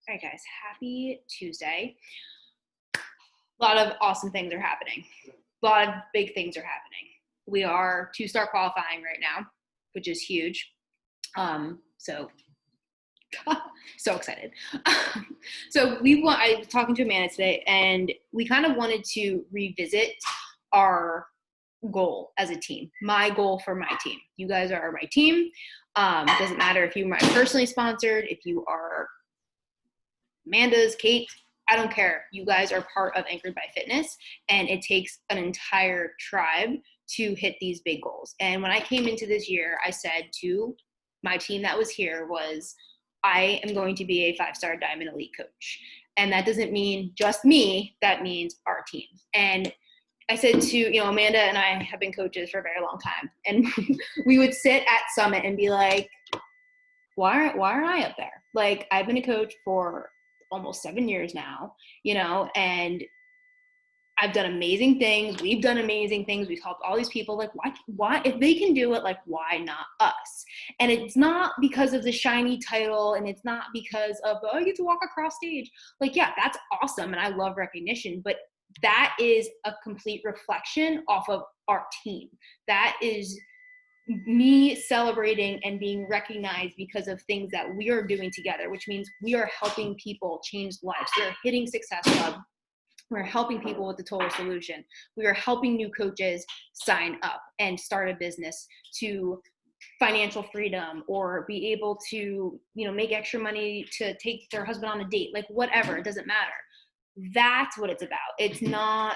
All right, guys, happy Tuesday. A lot of awesome things are happening. A lot of big things are happening. We are two-star qualifying right now, which is huge. So excited. So I was talking to Amanda today, and we kind of wanted to revisit our goal as a team. My goal for my team. You guys are my team. It doesn't matter if you are personally sponsored, if you are Amanda's, Kate, I don't care. You guys are part of Anchored by Fitness, and it takes an entire tribe to hit these big goals. And when I came into this year, I said to my team that was here was, I am going to be a 5-star Diamond Elite coach. And that doesn't mean just me, that means our team. And I said to, Amanda and I have been coaches for a very long time. And we would sit at Summit and be like, why aren't I up there? Like, I've been a coach for almost 7 years now, and I've done amazing things. We've done amazing things. We've helped all these people. Like, why, if they can do it, like, why not us? And it's not because of the shiny title, and it's not because of, oh, I get to walk across stage. Like, yeah, that's awesome. And I love recognition, but that is a complete reflection off of our team. That is me celebrating and being recognized because of things that we are doing together, which means we are helping people change lives. We're hitting Success Club. We're helping people with the total solution. We are helping new coaches sign up and start a business to financial freedom, or be able to, make extra money to take their husband on a date, like whatever, it doesn't matter. That's what it's about. It's not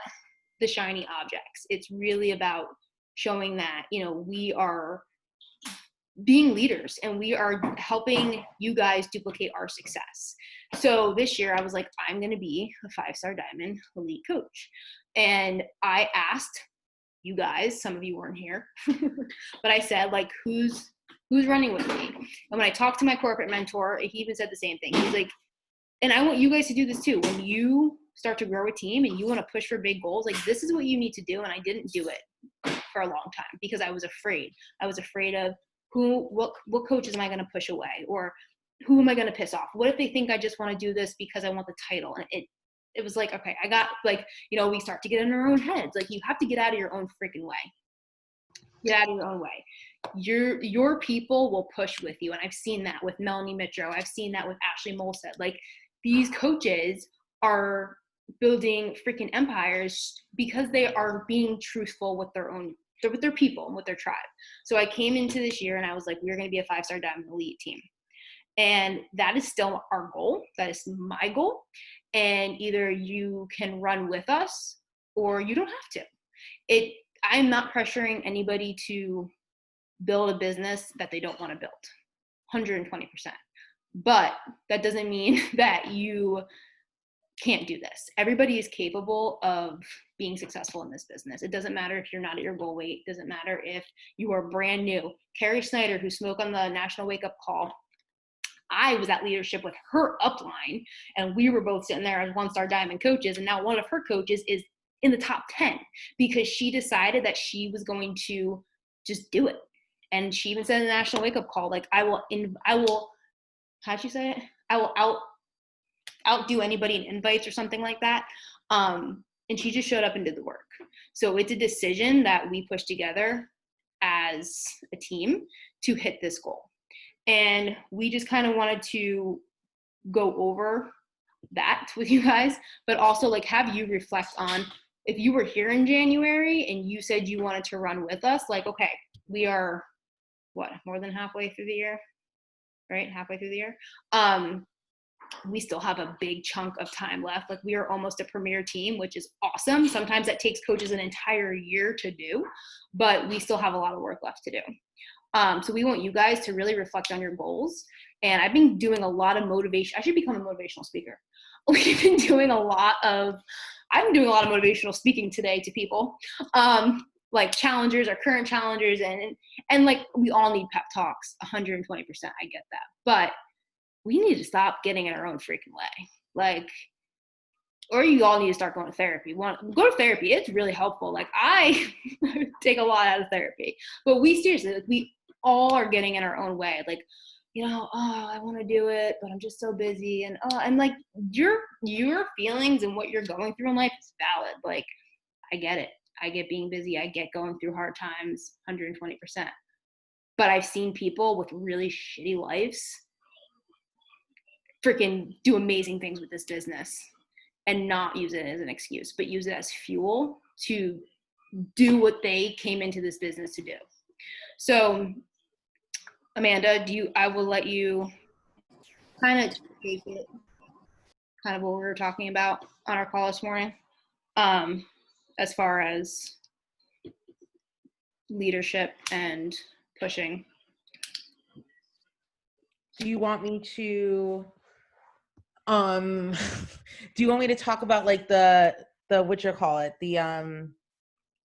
the shiny objects. It's really about showing that, we are being leaders and we are helping you guys duplicate our success. So this year I was like, I'm going to be a 5-star Diamond Elite coach. And I asked you guys, some of you weren't here, but I said, like, who's running with me? And when I talked to my corporate mentor, he even said the same thing. He's like, and I want you guys to do this too. When you start to grow a team and you want to push for big goals, like, this is what you need to do. And I didn't do it for a long time because I was afraid. I was afraid of what coaches am I going to push away, or who am I going to piss off? What if they think I just want to do this because I want the title? And it was like, okay, I got, like, we start to get in our own heads. Like, you have to get out of your own freaking way. Get out of your own way. Your people will push with you. And I've seen that with Melanie Mitro. I've seen that with Ashley Molstead. Like, these coaches are building freaking empires because they are being truthful with their people and with their tribe. So I came into this year and I was like, we're going to be a 5-star Diamond Elite team. And that is still our goal. That is my goal. And either you can run with us or you don't have to. I'm not pressuring anybody to build a business that they don't want to build. 120%. But that doesn't mean that you can't do this. Everybody is capable of being successful in this business. It doesn't matter if you're not at your goal weight. It doesn't matter if you are brand new. Carrie Snyder, who spoke on the National Wake Up Call, I was at leadership with her upline, and we were both sitting there as 1-star Diamond coaches. And now one of her coaches is in the top 10 because she decided that she was going to just do it. And she even said in the National Wake Up Call, like, I will, how'd she say it? I will outdo anybody in invites or something like that. And she just showed up and did the work. So it's a decision that we pushed together as a team to hit this goal. And we just kind of wanted to go over that with you guys, but also, like, have you reflect on, if you were here in January and you said you wanted to run with us, like, okay, we are more than halfway through the year, right? Halfway through the year. We still have a big chunk of time left. Like, we are almost a premier team, which is awesome. Sometimes that takes coaches an entire year to do, but we still have a lot of work left to do. So we want you guys to really reflect on your goals. And I've been doing a lot of motivation. I should become a motivational speaker. I've been doing a lot of motivational speaking today to people, like challengers or current challengers. And like, we all need pep talks, 120%. I get that. But we need to stop getting in our own freaking way. Like, or you all need to start going to therapy. Go to therapy. It's really helpful. Like, I take a lot out of therapy, but we seriously, like, we all are getting in our own way. Like, I want to do it, but I'm just so busy. And I'm like, your feelings and what you're going through in life is valid. Like, I get it. I get being busy. I get going through hard times, 120%. But I've seen people with really shitty lives freaking do amazing things with this business and not use it as an excuse, but use it as fuel to do what they came into this business to do. So, Amanda, I will let you kind of take it, kind of what we were talking about on our call this morning, as far as leadership and pushing. Do you want me to talk about like the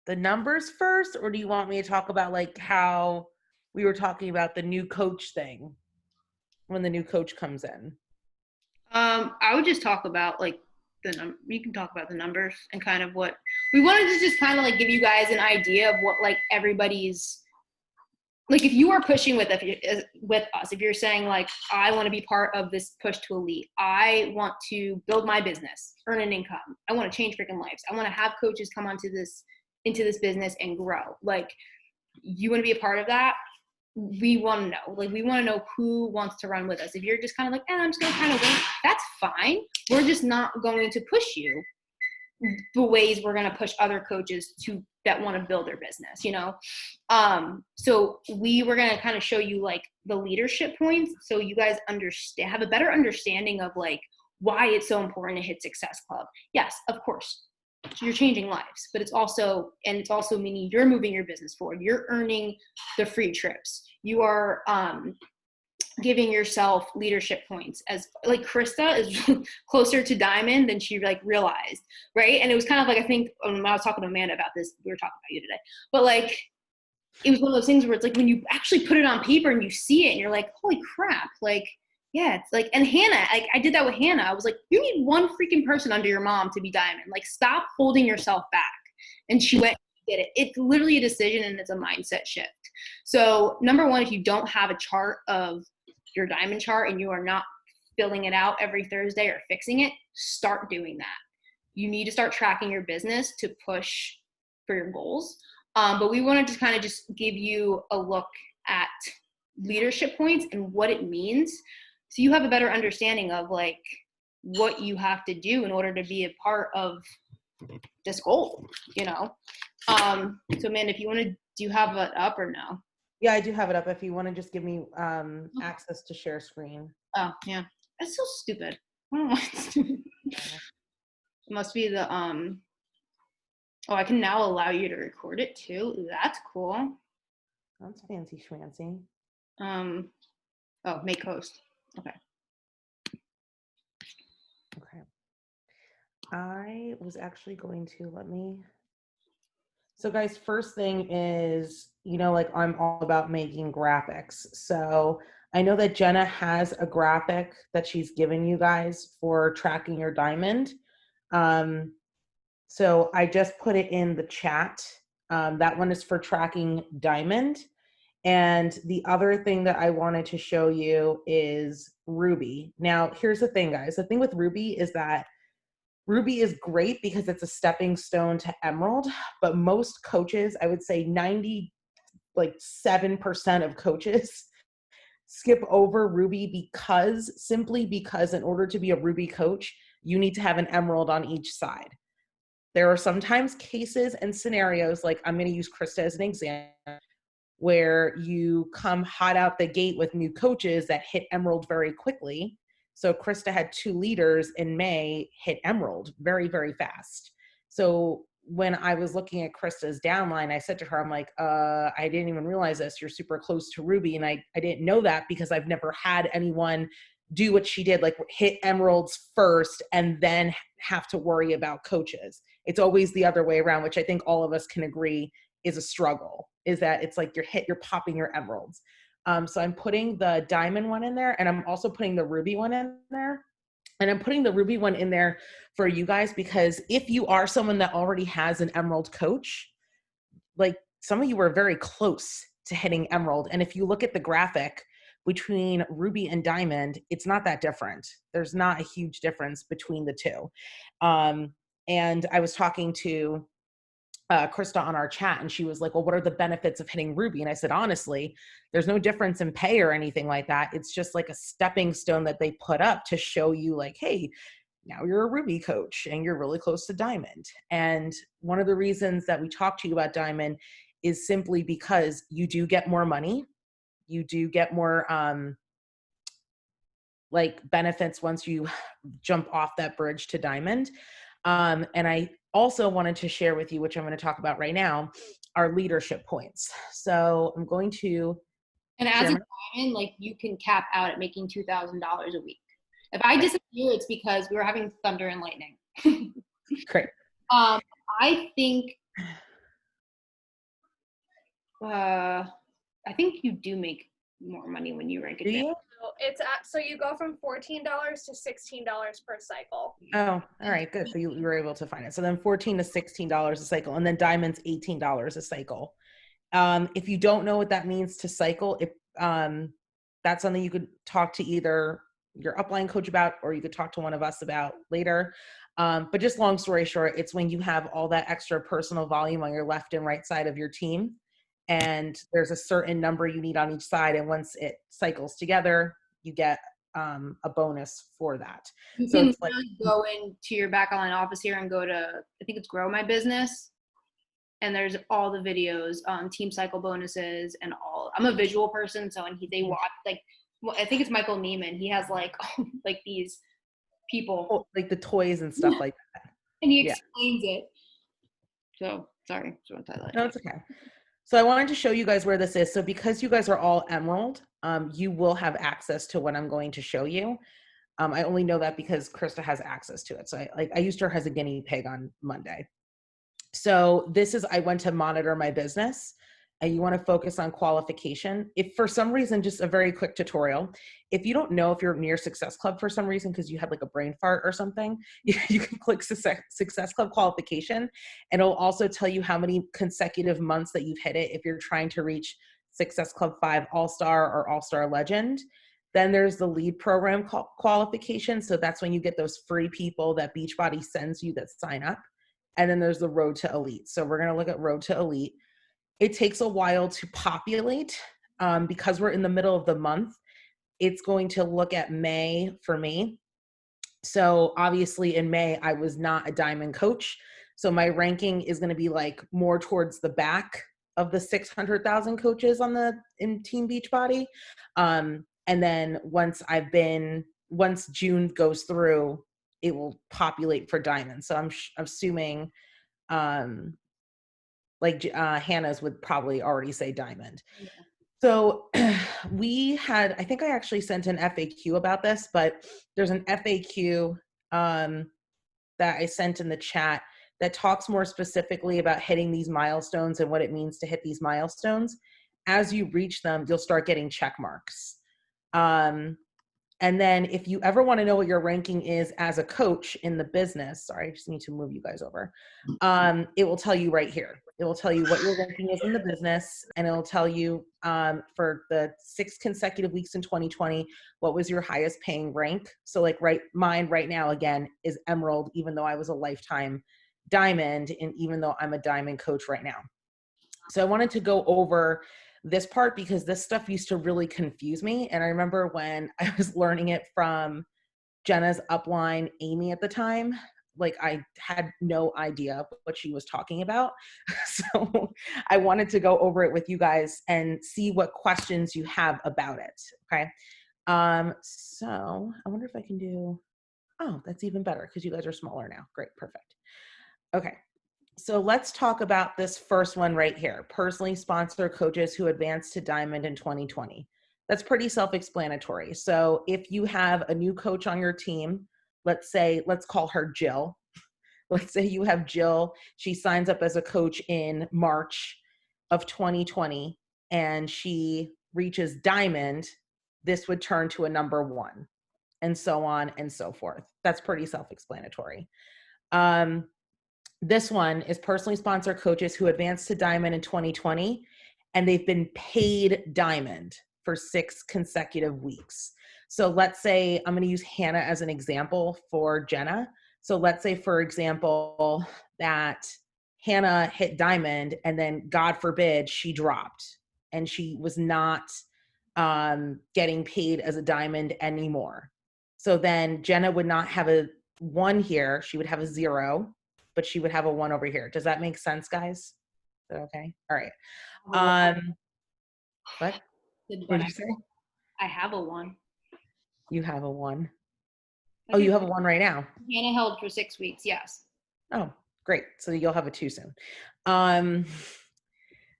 the numbers first, or do you want me to talk about like how we were talking about the new coach thing when the new coach comes in? I would just talk about like you can talk about the numbers and kind of what we wanted to just kind of like give you guys an idea of what like everybody's like. If you are pushing with us, if you're saying like, I want to be part of this push to elite, I want to build my business, earn an income, I want to change freaking lives, I want to have coaches come into this business and grow. Like, you want to be a part of that? We want to know. Like, we want to know who wants to run with us. If you're just kind of like, I'm just going to kind of wait, that's fine. We're just not going to push you the ways we're going to push other coaches that want to build their business, So we were going to kind of show you like the leadership points, so you guys have a better understanding of like why it's so important to hit Success Club. Yes, of course, you're changing lives, but it's also meaning you're moving your business forward. You're earning the free trips. You are giving yourself leadership points. As like Krista is closer to diamond than she like realized, right? And it was kind of like, I think when I was talking to Amanda about this, we were talking about you today, but like it was one of those things where it's like when you actually put it on paper and you see it and you're like, holy crap, like, yeah, it's like, and Hannah, like I did that with Hannah. I was like, you need one freaking person under your mom to be diamond. Like, stop holding yourself back. And she went and did it. It's literally a decision and it's a mindset shift. So number one, if you don't have a chart of your diamond chart and you are not filling it out every Thursday or fixing it, start doing that. You need to start tracking your business to push for your goals. But we wanted to kind of just give you a look at leadership points and what it means, so you have a better understanding of like what you have to do in order to be a part of this goal, So Amanda, if you want to, do you have it up or no? Yeah, I do have it up. If you want to just give me access to share screen. Oh yeah, that's so stupid. I don't know why it's stupid. It must be the Oh, I can now allow you to record it too. That's cool. That's fancy schmancy. Oh, make host. Okay. I was actually going to so guys, first thing is, like I'm all about making graphics. So I know that Jenna has a graphic that she's given you guys for tracking your diamond. So I just put it in the chat. That one is for tracking diamond. And the other thing that I wanted to show you is Ruby. Now, here's the thing, guys. The thing with Ruby is that Ruby is great because it's a stepping stone to Emerald, but most coaches, I would say 7% of coaches skip over Ruby simply because in order to be a Ruby coach, you need to have an Emerald on each side. There are sometimes cases and scenarios, like I'm going to use Krista as an example, where you come hot out the gate with new coaches that hit Emerald very quickly. So Krista had 2 leaders in May hit Emerald very, very fast. So when I was looking at Krista's downline, I said to her, I'm like, I didn't even realize this. You're super close to Ruby. And I didn't know that because I've never had anyone do what she did, like hit Emeralds first and then have to worry about coaches. It's always the other way around, which I think all of us can agree is a struggle, is that it's like you're popping your Emeralds. So I'm putting the diamond one in there, and I'm also putting the ruby one in there. And I'm putting the ruby one in there for you guys because if you are someone that already has an Emerald coach, like some of you are very close to hitting Emerald. And if you look at the graphic, between ruby and diamond, it's not that different. There's not a huge difference between the two. And I was talking to Krista on our chat, and she was like, well, what are the benefits of hitting ruby? And I said, honestly, there's no difference in pay or anything like that. It's just like a stepping stone that they put up to show you like, hey, now you're a ruby coach and you're really close to diamond. And one of the reasons that we talk to you about diamond is simply because you do get more money. You do get more like benefits once you jump off that bridge to diamond. And I also wanted to share with you, which I'm going to talk about right now, our leadership points. So I'm going to. And as a diamond, like you can cap out at making $2,000 a week. If I disappear, it's because we were having thunder and lightning. Great. I think you do make more money when you rank it down. So you go from $14 to $16 per cycle. Oh, all right, good. So you were able to find it. So then $14 to $16 a cycle, and then diamond's $18 a cycle. If you don't know what that means to cycle, if that's something you could talk to either your upline coach about, or you could talk to one of us about later. But just long story short, it's when you have all that extra personal volume on your left and right side of your team, and there's a certain number you need on each side, and once it cycles together, you get a bonus for that. You so can it's like, go into your backline office here and go to, I think it's Grow My Business, and there's all the videos, team cycle bonuses and all. I'm a visual person, so when they watch, like, I think it's Michael Neiman. He has like like these people, like the toys and stuff like that, and he explains it. So sorry, no, it's okay. So I wanted to show you guys where this is. So because you guys are all emerald, you will have access to what I'm going to show you. I only know that because Krista has access to it. So I used her as a guinea pig on Monday. So this is, I went to monitor my business, and you want to focus on qualification. If for some reason, just a very quick tutorial, if you don't know if you're near Success Club for some reason, because you had like a brain fart or something, you can click Success Club qualification, and it'll also tell you how many consecutive months that you've hit it if you're trying to reach Success Club 5 All-Star or All-Star Legend. Then there's the lead program qualification. So that's when you get those free people that Beachbody sends you that sign up. And then there's the Road to Elite. So we're going to look at Road to Elite. It takes a while to populate because we're in the middle of the month. It's going to look at May for me. So obviously in May, I was not a diamond coach. So my ranking is going to be like more towards the back of the 600,000 coaches in Team Beachbody. And then once June goes through, it will populate for diamond. So I'm assuming Hannah's would probably already say diamond. Yeah. So I think I actually sent an FAQ about this, but there's an FAQ that I sent in the chat that talks more specifically about hitting these milestones and what it means to hit these milestones. As you reach them, you'll start getting check marks. And then if you ever want to know what your ranking is as a coach in the business, sorry, I just need to move you guys over. It will tell you right here. It will tell you what your ranking is in the business, and it'll tell you for the 6 consecutive weeks in 2020, what was your highest paying rank. So like mine right now, again, is Emerald, even though I was a lifetime diamond, and even though I'm a diamond coach right now. So I wanted to go over this part because this stuff used to really confuse me. And I remember when I was learning it from Jenna's upline, Amy, at the time, like I had no idea what she was talking about. So I wanted to go over it with you guys and see what questions you have about it. Okay. So I wonder if I can do, oh, that's even better because you guys are smaller now. Great. Perfect. Okay. So let's talk about this first one right here. Personally sponsor coaches who advanced to diamond in 2020. That's pretty self-explanatory. So if you have a new coach on your team, let's call her Jill. Let's say you have Jill. She signs up as a coach in March of 2020 and she reaches diamond. This would turn to a number 1 and so on and so forth. That's pretty self-explanatory. This one is personally sponsored coaches who advanced to diamond in 2020 and they've been paid diamond. for 6 consecutive weeks. So let's say, I'm going to use Hannah as an example for Jenna. So let's say, for example, that Hannah hit diamond and then, God forbid, she dropped and she was not getting paid as a diamond anymore. So then Jenna would not have a 1 here. She would have a 0, but she would have a 1 over here. Does that make sense, guys? Is that okay? All right. What? What did you say? I have a 1. You have a 1. Oh, you have a 1 right now. Hannah held for 6 weeks. Yes. Oh, great. So you'll have a 2 soon.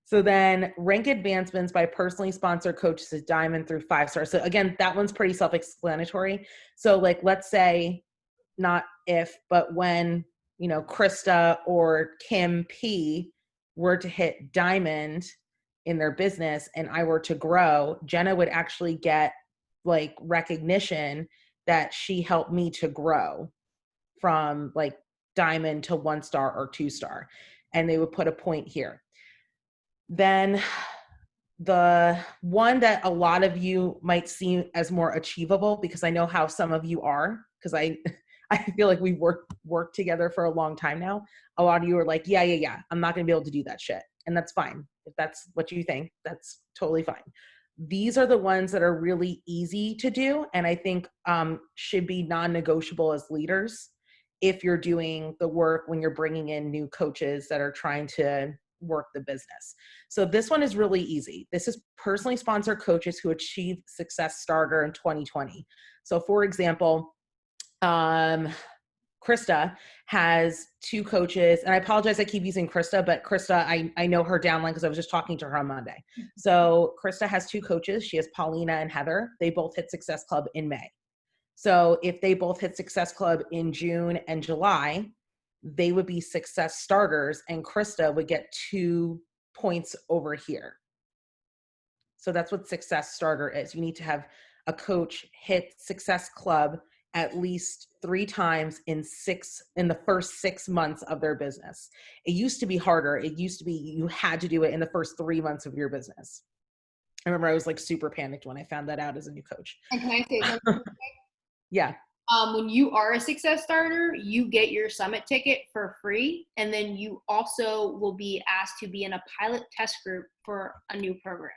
So then rank advancements by personally sponsored coaches is diamond through 5 stars. So again, that one's pretty self-explanatory. So like, let's say, not if, but when, you know, Krista or Kim P were to hit diamond in their business and I were to grow, Jenna would actually get like recognition that she helped me to grow from like diamond to 1 star or 2 star. And they would put a point here. Then the one that a lot of you might see as more achievable, because I know how some of you are, because I feel like we've worked together for a long time now. A lot of you are like, yeah, I'm not going to be able to do that shit. And that's fine. If that's what you think, that's totally fine. These are the ones that are really easy to do, and I think should be non-negotiable as leaders if you're doing the work when you're bringing in new coaches that are trying to work the business. So this one is really easy. This is personally sponsored coaches who achieved Success Starter in 2020. So for example, Krista has 2 coaches, and I apologize I keep using Krista, but Krista, I know her downline because I was just talking to her on Monday. So Krista has 2 coaches. She has Paulina and Heather. They both hit Success Club in May. So if they both hit Success Club in June and July, they would be Success Starters, and Krista would get 2 points over here. So that's what Success Starter is. You need to have a coach hit Success Club at least 3 times in the first 6 months of their business. It used to be harder. It used to be you had to do it in the first 3 months of your business. I remember I was like super panicked when I found that out as a new coach. And can I say something? Yeah. When you are a Success Starter, you get your summit ticket for free, and then you also will be asked to be in a pilot test group for a new program.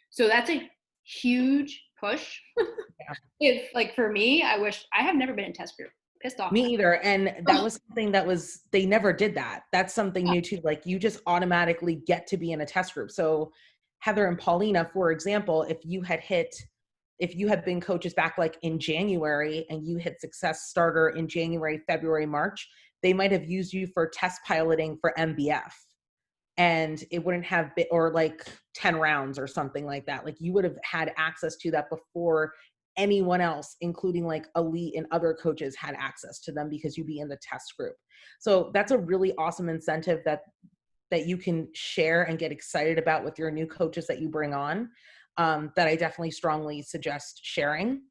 So that's a huge push. Yeah. If like for me, I have never been in test group. Pissed off. Me either. And that was something they never did that. That's something new too. Like you just automatically get to be in a test group. So Heather and Paulina, for example, if you had been coaches back like in January and you hit Success Starter in January, February, March, they might have used you for test piloting for MBF. And it wouldn't have been, or like 10 rounds or something like that. Like you would have had access to that before anyone else, including like elite and other coaches, had access to them because you'd be in the test group. So that's a really awesome incentive that you can share and get excited about with your new coaches that you bring on, that I definitely strongly suggest sharing.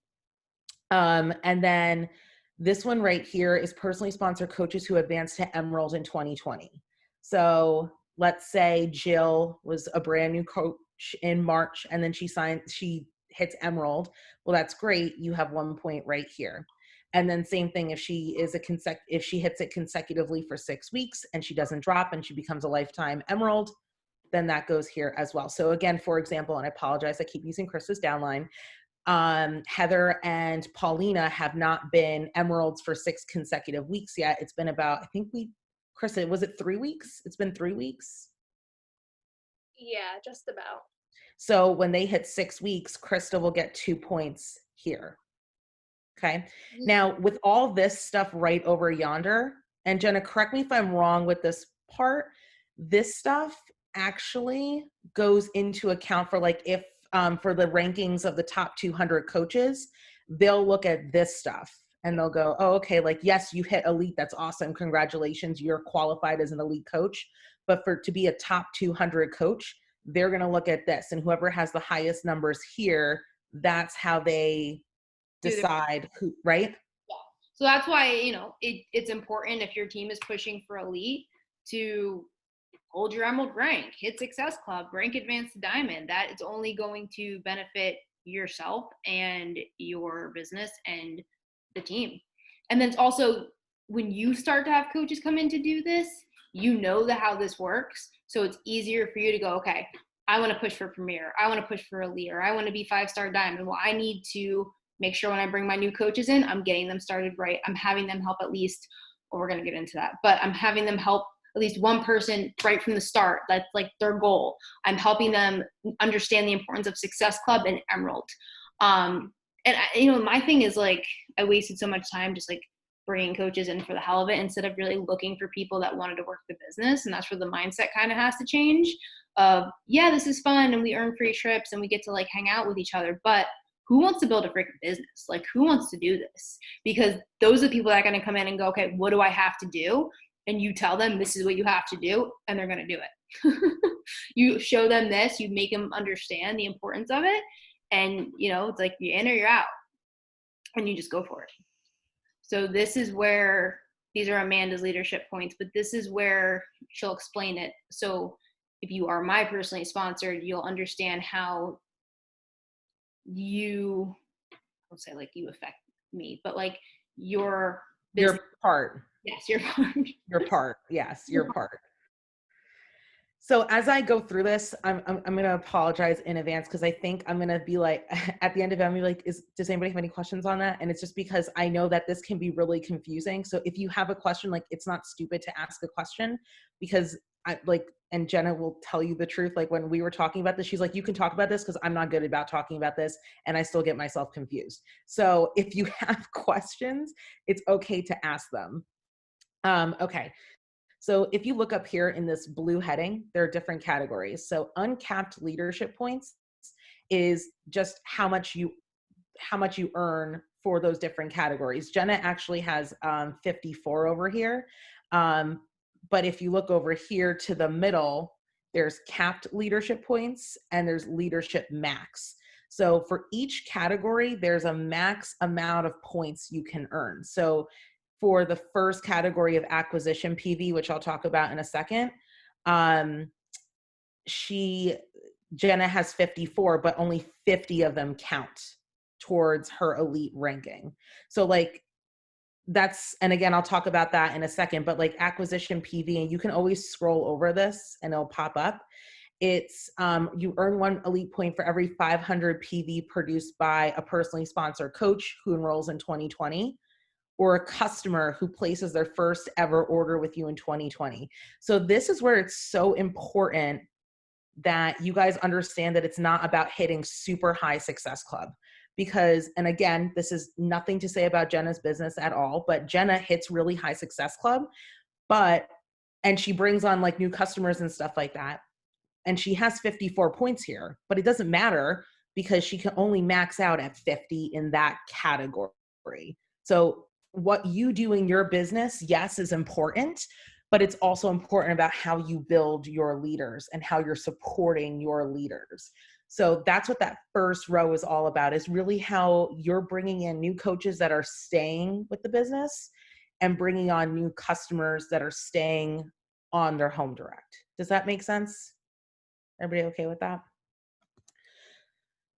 And then this one right here is personally sponsored coaches who advanced to Emerald in 2020. So let's say Jill was a brand new coach in March and then she hits Emerald. Well, that's great. You have 1 point right here. And then same thing if she hits it consecutively for 6 weeks and she doesn't drop and she becomes a lifetime Emerald, then that goes here as well. So again, for example, and I apologize, I keep using Krista's downline, Heather and Paulina have not been Emeralds for 6 consecutive weeks yet. It's been about, Krista, was it 3 weeks? It's been 3 weeks? Yeah, just about. So when they hit 6 weeks, Krista will get 2 points here. Okay. Now with all this stuff right over yonder, and Jenna, correct me if I'm wrong with this part, this stuff actually goes into account for like if for the rankings of the top 200 coaches, they'll look at this stuff and they'll go, oh, okay, like, yes, you hit elite. That's awesome. Congratulations. You're qualified as an elite coach. But to be a top 200 coach, they're going to look at this, and whoever has the highest numbers here, that's how they decide who, right? Yeah. So that's why, it's important if your team is pushing for elite to hold your emerald rank, hit Success Club, rank advanced to diamond. That is only going to benefit yourself and your business and the team. And then it's also, when you start to have coaches come in to do this, you know how this works. So it's easier for you to go, okay, I want to push for Premier. I want to push for Elite, or I want to be 5-star diamond. Well, I need to make sure when I bring my new coaches in, I'm getting them started right. I'm having them help at least, well, we're going to get into that, but I'm having them help at least one person right from the start. That's like their goal. I'm helping them understand the importance of Success Club and Emerald. And my thing is, like, I wasted so much time just like bringing coaches in for the hell of it instead of really looking for people that wanted to work the business. And that's where the mindset kind of has to change of, yeah, this is fun and we earn free trips and we get to like hang out with each other, but who wants to build a freaking business? Like, who wants to do this? Because those are the people that are going to come in and go, okay, what do I have to do? And you tell them this is what you have to do, and they're going to do it. You show them this, you make them understand the importance of it. And, it's like you're in or you're out, and you just go for it. So this is where, these are Amanda's leadership points, but this is where she'll explain it. So if you are my personally sponsored, you'll understand how you, I won't say like you affect me, but like your part. Yes, your part. Your part. Yes, your part. So as I go through this, I'm going to apologize in advance because I think I'm going to be like, at the end of it, I'm going to be like, does anybody have any questions on that? And it's just because I know that this can be really confusing. So if you have a question, like, it's not stupid to ask a question, because and Jenna will tell you the truth. Like, when we were talking about this, she's like, you can talk about this because I'm not good about talking about this and I still get myself confused. So if you have questions, it's okay to ask them. Okay. So if you look up here in this blue heading, there are different categories. So uncapped leadership points is just how much you earn for those different categories. Jenna actually has 54 over here. But if you look over here to the middle, there's capped leadership points and there's leadership max. So for each category, there's a max amount of points you can earn. So for the first category of acquisition PV, which I'll talk about in a second, Jenna has 54, but only 50 of them count towards her elite ranking. So like and again, I'll talk about that in a second, but like acquisition PV, and you can always scroll over this and it'll pop up. It's you earn 1 elite point for every 500 PV produced by a personally sponsored coach who enrolls in 2020. Or a customer who places their first ever order with you in 2020. So this is where it's so important that you guys understand that it's not about hitting super high Success Club. Because, and again, this is nothing to say about Jenna's business at all, but Jenna hits really high Success Club, and she brings on like new customers and stuff like that. And she has 54 points here, but it doesn't matter because she can only max out at 50 in that category. So what you do in your business, yes, is important, but it's also important about how you build your leaders and how you're supporting your leaders. So that's what that first row is all about, is really how you're bringing in new coaches that are staying with the business and bringing on new customers that are staying on their home direct. Does that make sense? Everybody okay with that?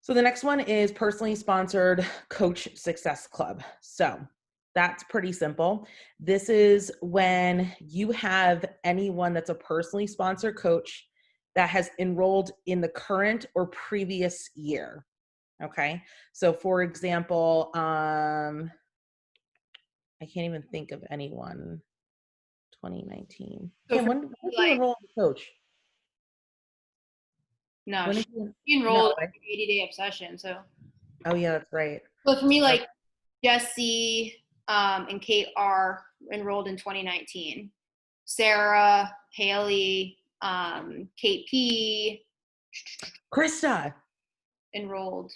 So the next one is personally sponsored Coach Success Club. So that's pretty simple. This is when you have anyone that's a personally sponsored coach that has enrolled in the current or previous year. Okay. So for example, I can't even think of anyone. 2019. So When did you enroll as a coach? No, she enrolled in 80-day obsession. So. Oh yeah, that's right. But for me, like Jesse and Kate are enrolled in 2019. Sarah, Haley, Kate P. Krista enrolled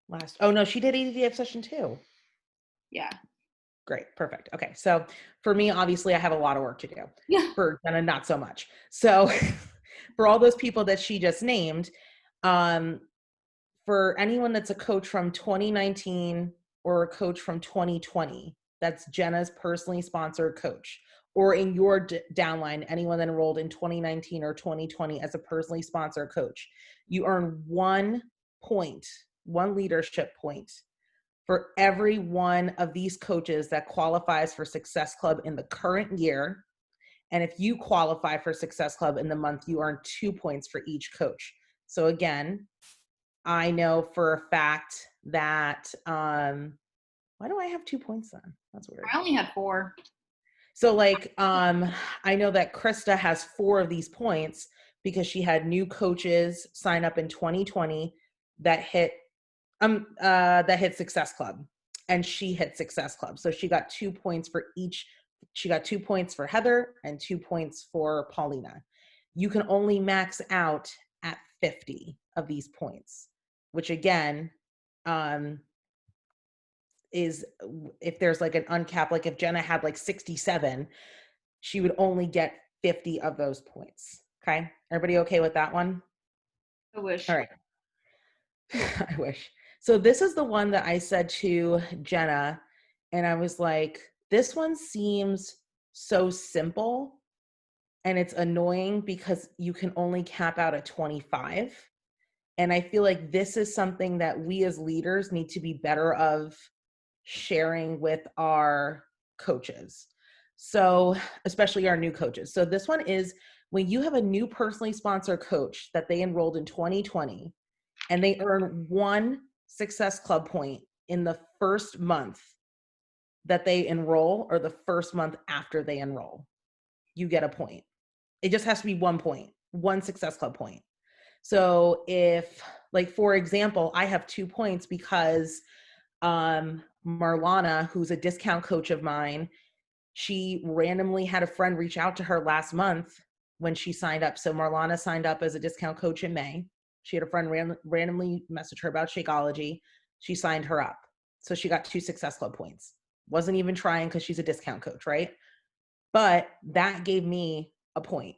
last. Oh no, she did 80-day obsession too. Yeah. Great. Perfect. Okay. So for me, obviously I have a lot of work to do. Yeah. For Jenna, not so much. So for all those people that she just named, for anyone that's a coach from 2019 or a coach from 2020, that's Jenna's personally sponsored coach. or in your downline, anyone that enrolled in 2019 or 2020 as a personally sponsored coach, you earn 1 point, 1 leadership point for every one of these coaches that qualifies for Success Club in the current year. And if you qualify for Success Club in the month, you earn 2 points for each coach. So again, I know for a fact that, why do I have 2 points then? That's weird. I only had 4. So like, I know that Krista has 4 of these points because she had new coaches sign up in 2020 that hit Success Club, and she hit Success Club. So she got 2 points for each. She got 2 points for Heather and 2 points for Paulina. You can only max out at 50 of these points, which again, is if there's like an uncapped, like if Jenna had like 67, she would only get 50 of those points. Okay. Everybody okay with that one? I wish. All right. I wish. So this is the one that I said to Jenna, and I was like, this one seems so simple and it's annoying because you can only cap out at 25. And I feel like this is something that we as leaders need to be better of sharing with our coaches. So especially our new coaches. So this one is when you have a new personally sponsored coach that they enrolled in 2020 and they earn 1 Success Club point in the first month that they enroll or the first month after they enroll, you get a point. It just has to be 1 point, 1 Success Club point. So if, like, for example, I have 2 points because Marlana, who's a discount coach of mine, she randomly had a friend reach out to her last month when she signed up. So Marlana signed up as a discount coach in May. She had a friend randomly message her about Shakeology. She signed her up. So she got 2 Success Club points. Wasn't even trying because she's a discount coach, right? But that gave me a point.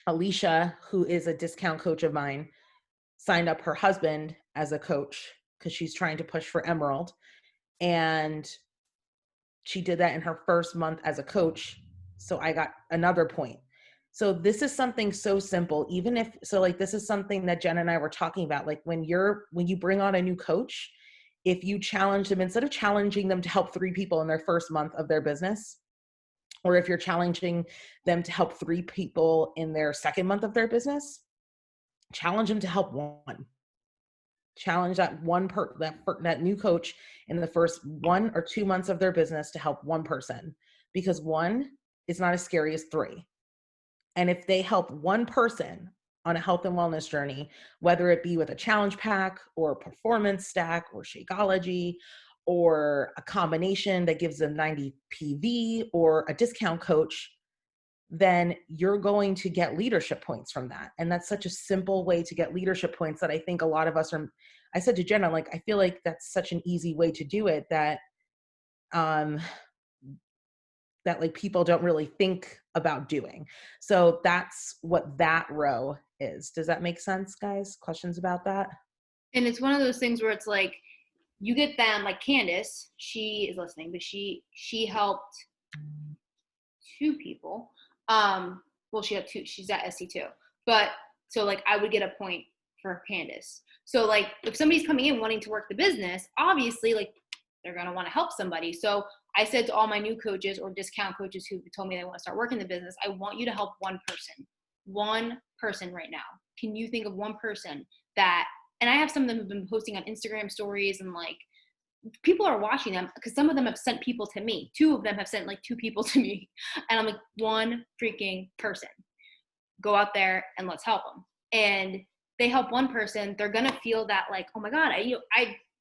Alicia, who is a discount coach of mine, signed up her husband as a coach because she's trying to push for Emerald. And she did that in her first month as a coach. So I got another point. So this is something so simple, even if, so like, this is something that Jen and I were talking about. Like when you bring on a new coach, if you challenge them, instead of challenging them to help 3 people in their first month of their business, or if you're challenging them to help 3 people in their second month of their business, challenge them to help 1. Challenge that that new coach in the first 1 or 2 months of their business to help 1 person, because 1 is not as scary as 3. And if they help 1 person on a health and wellness journey, whether it be with a challenge pack or a performance stack or Shakeology or a combination that gives them 90 PV or a discount coach, then you're going to get leadership points from that. And that's such a simple way to get leadership points that I think a lot of us are, I said to Jenna, like, I feel like that's such an easy way to do it that, that like people don't really think about doing. So that's what that row is. Does that make sense, guys? Questions about that? And it's one of those things where it's like, you get them, like Candace, she is listening, but she helped 2 people. Well, she had 2, she's at SC2. But so like I would get a point for Candace. So like if somebody's coming in wanting to work the business, obviously like they're going to want to help somebody. So I said to all my new coaches or discount coaches who told me they want to start working the business, I want you to help 1 person right now. Can you think of 1 person that, and I have some of them have been posting on Instagram stories and like people are watching them because some of them have sent people to me. 2 of them have sent like 2 people to me. And I'm like, 1 freaking person. Go out there and let's help them. And they help 1 person, they're going to feel that like, oh my God,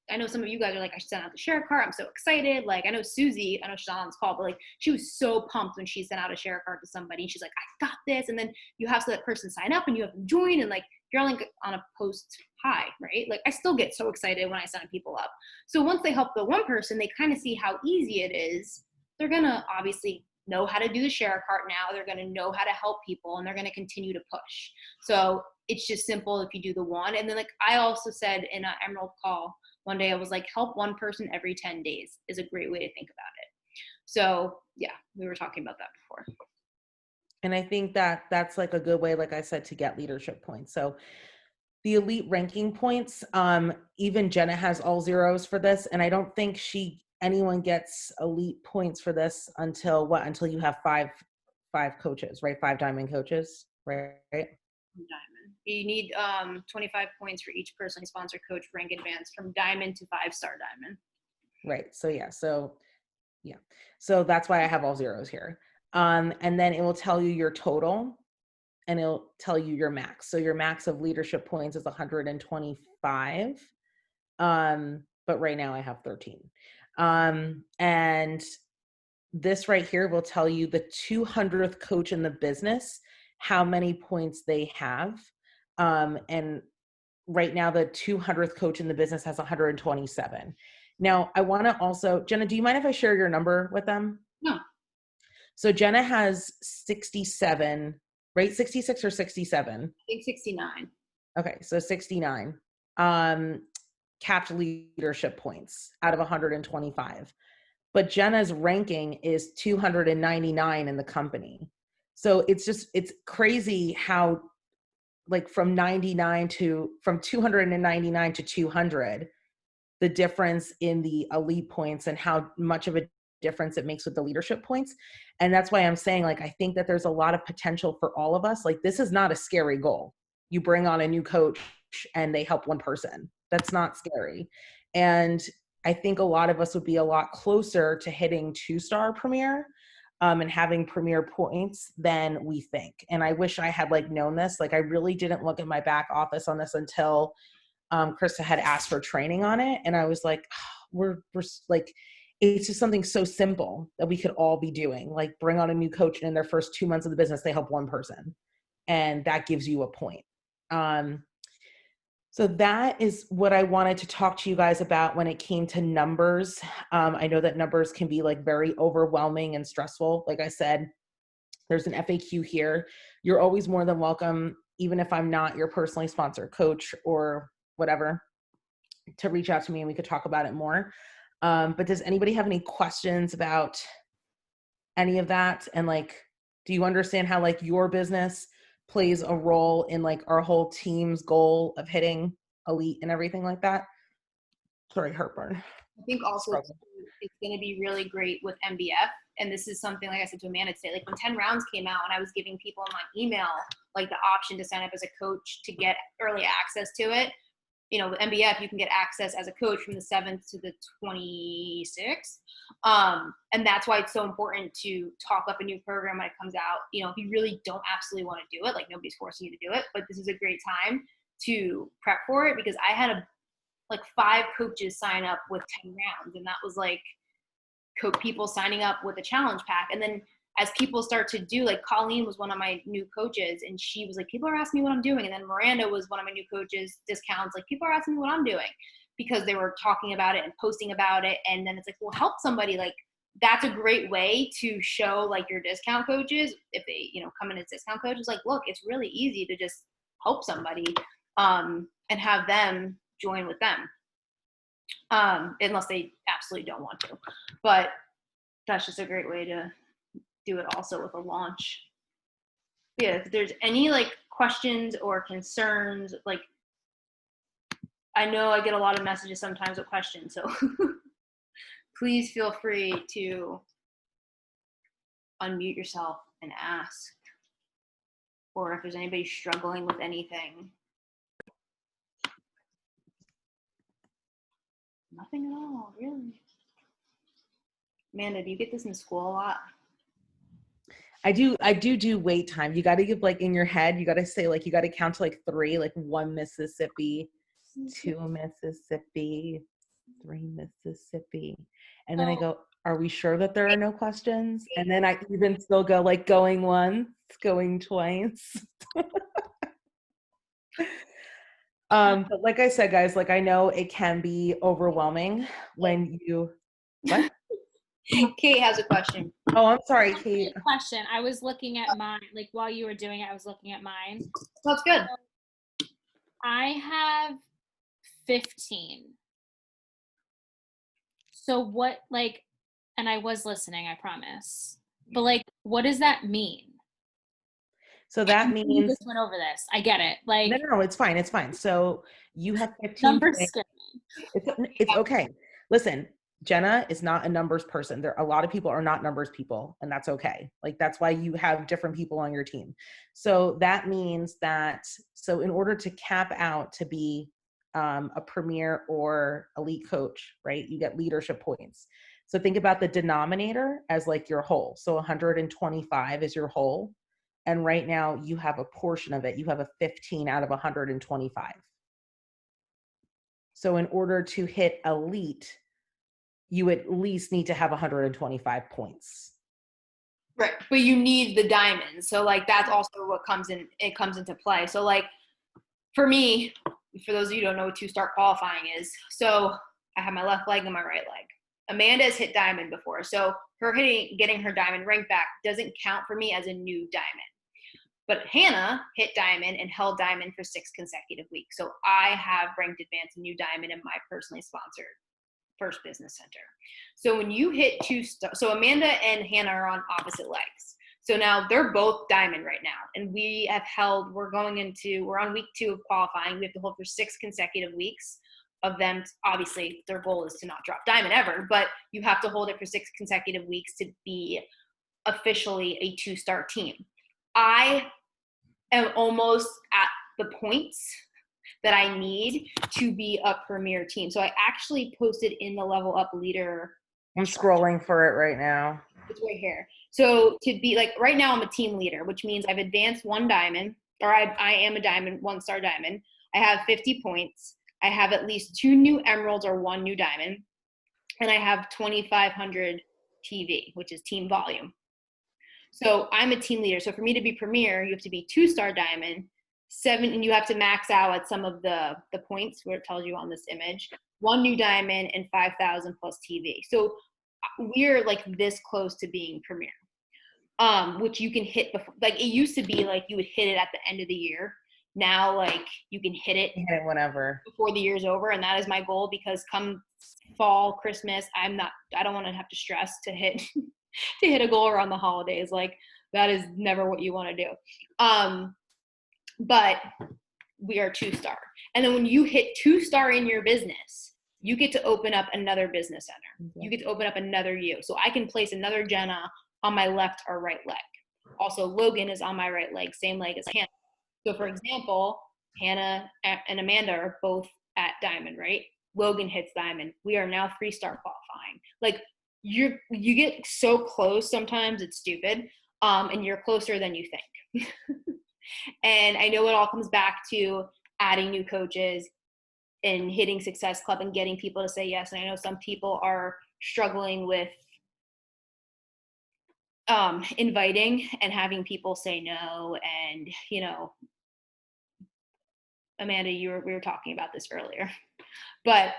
I know some of you guys are like, I sent out the share card. I'm so excited. Like, I know Susie, I know she's on this call, but like, she was so pumped when she sent out a share card to somebody. And she's like, I got this. And then you have that person sign up and you have them join. And like, you're like on a post high, right? Like, I still get so excited when I sign people up. So once they help the 1 person, they kind of see how easy it is. They're going to obviously know how to do the share cart now. They're going to know how to help people and they're going to continue to push. So it's just simple if you do the 1. And then like I also said in an Emerald call, one day I was like, help 1 person every 10 days is a great way to think about it. So yeah, we were talking about that before. And I think that that's like a good way, like I said, to get leadership points. So the elite ranking points, even Jenna has all zeros for this. And I don't think anyone gets elite points for this until you have five coaches, right? 5 diamond coaches, right? Diamond. You need 25 points for each personally sponsored coach rank advance from diamond to 5-star diamond. Right. So yeah. So that's why I have all zeros here. And then it will tell you your total and it'll tell you your max. So your max of leadership points is 125. But right now I have 13. And this right here will tell you the 200th coach in the business, how many points they have. And right now the 200th coach in the business has 127. Now I want to also, Jenna, do you mind if I share your number with them? No. So Jenna has 67, right? 66 or 67? I think 69. Okay, so 69 capped leadership points out of 125. But Jenna's ranking is 299 in the company. So it's crazy how like from 299 to 200, the difference in the elite points and how much of a difference it makes with the leadership points. And that's why I'm saying, like, I think that there's a lot of potential for all of us. Like, this is not a scary goal. You bring on a new coach and they help one person. That's not scary. And I think a lot of us would be a lot closer to hitting 2-star premier and having premier points than we think. And I wish I had like known this. Like, I really didn't look at my back office on this until Krista had asked for training on it. And I was like, oh, we're like, it's just something so simple that we could all be doing. Like, bring on a new coach and in their first 2 months of the business, they help one person. And that gives you a point. So that is what I wanted to talk to you guys about when it came to numbers. I know that numbers can be like very overwhelming and stressful. Like I said, there's an FAQ here. You're always more than welcome, even if I'm not your personally sponsored coach or whatever, to reach out to me and we could talk about it more. But does anybody have any questions about any of that? And like, do you understand how like your business plays a role in like our whole team's goal of hitting elite and everything like that? Sorry, heartburn. I think also it's going to be really great with MBF. And this is something, like I said to Amanda today, like when 10 rounds came out and I was giving people on my email, like the option to sign up as a coach to get early access to it. You know, with MBF, you can get access as a coach from the 7th to the 26th. And that's why it's so important to talk up a new program when it comes out. You know, if you really don't absolutely want to do it, like nobody's forcing you to do it, but this is a great time to prep for it because I had like 5 coaches sign up with 10 rounds. And that was like people signing up with a challenge pack. And then as people start to do, like Colleen was one of my new coaches and she was like, people are asking me what I'm doing. And then Miranda was one of my new coaches, discounts, like people are asking me what I'm doing because they were talking about it and posting about it. And then it's like, well, help somebody. Like that's a great way to show like your discount coaches, if they, you know, come in as discount coaches, like, look, it's really easy to just help somebody and have them join with them. Unless they absolutely don't want to, but that's just a great way to do it also with a launch. Yeah, if there's any like questions or concerns, like I know I get a lot of messages sometimes with questions, so please feel free to unmute yourself and ask, or if there's anybody struggling with anything. Nothing at all, really. Amanda, do you get this in school a lot? I do wait time. You got to give like in your head, you got to say like, you got to count to like 3, like 1 Mississippi, 2 Mississippi, 3 Mississippi. And then I go, are we sure that there are no questions? And then I even still go like going once, going twice. But like I said, guys, like I know it can be overwhelming when you, what? Kate has a question. Oh, I'm sorry, Kate. Question. I was looking at mine, like while you were doing it, I was looking at mine. That's good. I have 15. So what, like, And I was listening, I promise. But like, what does that mean? So that We means just went over this. I get it. Like, no, it's fine. It's fine. So you have 15 numbers points. scare It's okay. Listen, Jenna is not a numbers person. There a lot of people are not numbers people, and that's okay. Like that's why you have different people on your team. So that means that in order to cap out to be a premier or elite coach, right? You get leadership points. So think about the denominator as like your whole. So 125 is your whole. And right now you have a portion of it. You have a 15 out of 125. So in order to hit elite, you at least need to have 125 points. Right. But you need the diamonds. So like that's also what comes into play. So like for me, for those of you who don't know what two-star qualifying is, so I have my left leg and my right leg. Amanda's hit diamond before. So her getting her diamond rank back doesn't count for me as a new diamond. But Hannah hit diamond and held diamond for 6 consecutive weeks. So I have ranked advanced and new diamond in my personally sponsored First Business Center. So when you hit so Amanda and Hannah are on opposite legs. So now they're both diamond right now. And we're on week 2 of qualifying. We have to hold for 6 consecutive weeks of them. Obviously, their goal is to not drop diamond ever, but you have to hold it for 6 consecutive weeks to be officially a 2-star team. I am almost at the points that I need to be a premier team. So I actually posted in the Level Up Leader. I'm scrolling for it right now. It's right here. So to be like, right now I'm a team leader, which means I've advanced 1 diamond, or I am a diamond, 1-star diamond. I have 50 points. I have at least 2 new emeralds or 1 new diamond. And I have 2,500 TV, which is team volume. So I'm a team leader. So for me to be premier, you have to be 2-star diamond, 7, and you have to max out at some of the points where it tells you on this image, 1 new diamond and 5,000 plus TV. So we're like this close to being premier, which you can hit before. Like it used to be like you would hit it at the end of the year. Now like you can hit it whenever before the year's over, and that is my goal because come fall, Christmas, I don't want to have to stress to hit to hit a goal around the holidays. Like that is never what you want to do. But we are 2-star. And then when you hit 2-star in your business, you get to open up another business center. You get to open up another you. So I can place another Jenna on my left or right leg. Also, Logan is on my right leg, same leg as Hannah. So for example, Hannah and Amanda are both at diamond, right? Logan hits diamond. We are now 3-star qualifying. Like you get so close sometimes it's stupid. And you're closer than you think. And I know it all comes back to adding new coaches and hitting Success Club and getting people to say yes. And I know some people are struggling with inviting and having people say no. And, you know, Amanda, we were talking about this earlier. But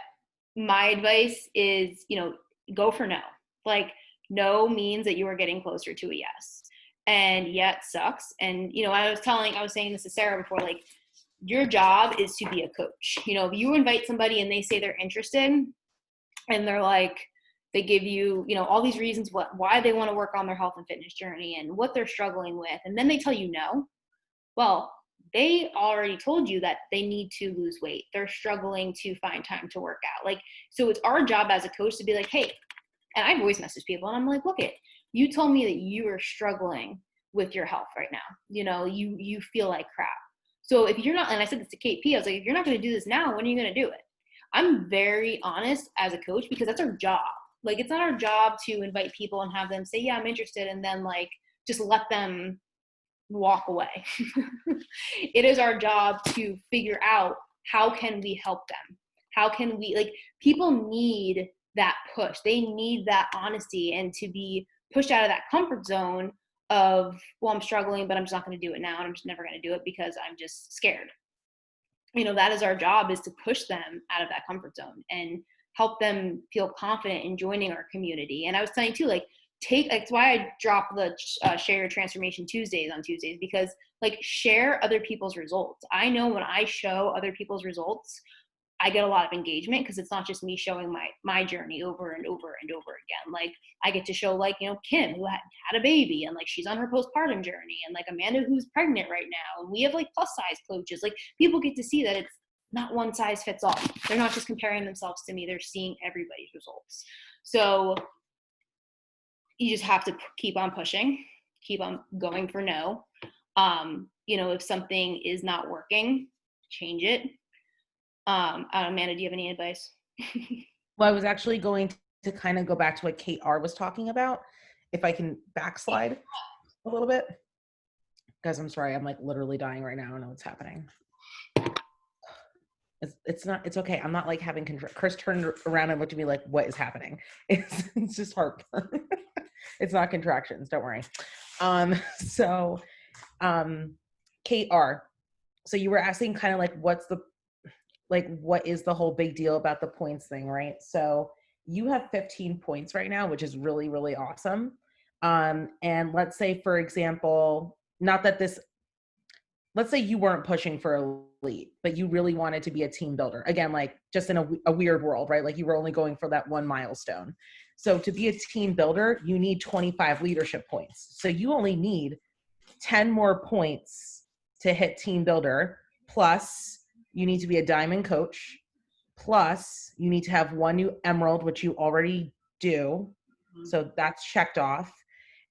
my advice is, you know, go for no. Like no means that you are getting closer to a yes. And yeah, it sucks. And, you know, I was saying this to Sarah before, like, your job is to be a coach. You know, if you invite somebody and they say they're interested and they're like, they give you, you know, all these reasons why they want to work on their health and fitness journey and what they're struggling with, and then they tell you no, well, they already told you that they need to lose weight. They're struggling to find time to work out. Like, so it's our job as a coach to be like, hey, and I voice message people and I'm like, look, you told me that you are struggling with your health right now. You know, you feel like crap. So if you're not, and I said this to KP, I was like, if you're not going to do this now, when are you going to do it? I'm very honest as a coach because that's our job. Like, it's not our job to invite people and have them say, yeah, I'm interested. And then like, just let them walk away. It is our job to figure out how can we help them? How can we, like, people need that push. They need that honesty and to be pushed out of that comfort zone of, well, I'm struggling, but I'm just not going to do it now. And I'm just never going to do it because I'm just scared. You know, that is our job, is to push them out of that comfort zone and help them feel confident in joining our community. And I was telling you too, like, that's why I drop the Share Your Transformation Tuesdays on Tuesdays, because like, share other people's results. I know when I show other people's results, I get a lot of engagement because it's not just me showing my journey over and over and over again. Like I get to show like, you know, Kim who had a baby and like she's on her postpartum journey, and like Amanda who's pregnant right now, and we have like plus size coaches. Like people get to see that it's not one size fits all. They're not just comparing themselves to me, they're seeing everybody's results. So you just have to keep on pushing, keep on going for no. You know, if something is not working, change it. Amanda, do you have any advice? Well, I was actually going to kind of go back to what Kate R was talking about. If I can backslide a little bit. Guys, I'm sorry. I'm like literally dying right now. I don't know what's happening. It's okay. I'm not like having Chris turned around and looked at me like, what is happening? It's just heartburn. It's not contractions. Don't worry. Kate R. So you were asking kind of like, what is the whole big deal about the points thing, right? So you have 15 points right now, which is really, really awesome. And let's say, for example, let's say you weren't pushing for elite, but you really wanted to be a team builder. Again, like just in a weird world, right? Like you were only going for that one milestone. So to be a team builder, you need 25 leadership points. So you only need 10 more points to hit team builder, plus you need to be a diamond coach, plus you need to have one new emerald, which you already do. So that's checked off.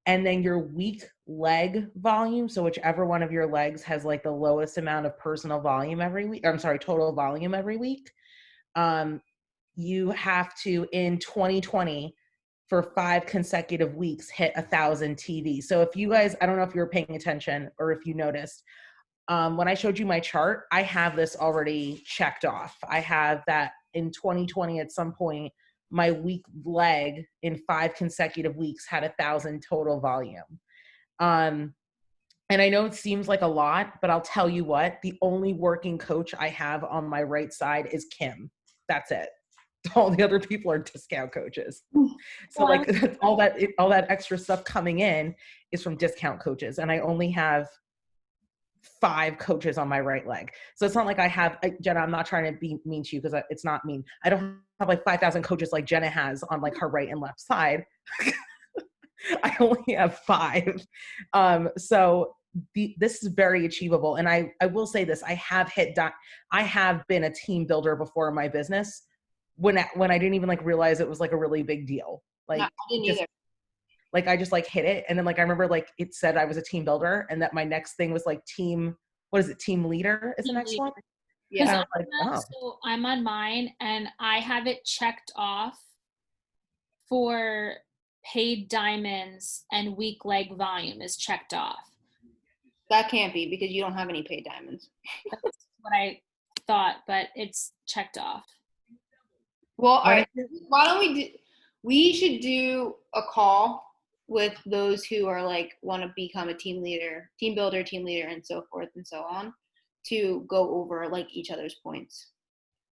And then your weak leg volume, so whichever one of your legs has like the lowest amount of personal volume every week, total volume every week, you have to, in 2020, for 5 consecutive weeks, hit 1,000 TV. So if you guys, I don't know if you were paying attention or if you noticed, when I showed you my chart, I have this already checked off. I have that in 2020 at some point, my weak leg in 5 consecutive weeks had 1,000 total volume. And I know it seems like a lot, but I'll tell you what, the only working coach I have on my right side is Kim. That's it. All the other people are discount coaches. So like all that extra stuff coming in is from discount coaches. And I only have 5 coaches on my right leg. So it's not like I have, Jenna, I'm not trying to be mean to you because it's not mean. I don't have like 5,000 coaches like Jenna has on like her right and left side. I only have 5. So this is very achievable. And I will say this, I have been a team builder before in my business when I didn't even like realize it was like a really big deal. Like, no, I didn't either. Like I just like hit it. And then like, I remember like it said I was a team builder and that my next thing was like team leader is the next leader. one. Yeah. So I'm on mine and I have it checked off for paid diamonds and weak leg volume is checked off. That can't be because you don't have any paid diamonds. That's what I thought, but it's checked off. Well, all right. Why don't we should do a call with those who are like want to become a team leader, team builder, team leader, and so forth and so on, to go over like each other's points.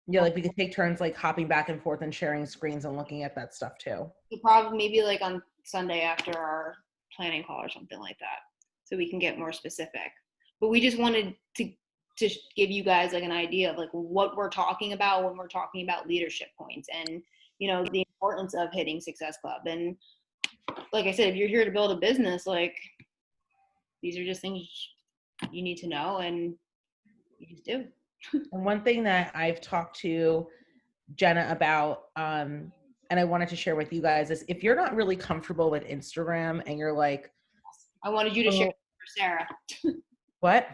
Yeah, like we could take turns like hopping back and forth and sharing screens and looking at that stuff too. So probably maybe like on Sunday after our planning call or something like that, so we can get more specific. But we just wanted to give you guys like an idea of like what we're talking about when we're talking about leadership points and, you know, the importance of hitting Success Club. And like I said, if you're here to build a business, like these are just things you need to know and you just do. And one thing that I've talked to Jenna about, and I wanted to share with you guys is if you're not really comfortable with Instagram and you're like, I wanted you to share for Sarah. What?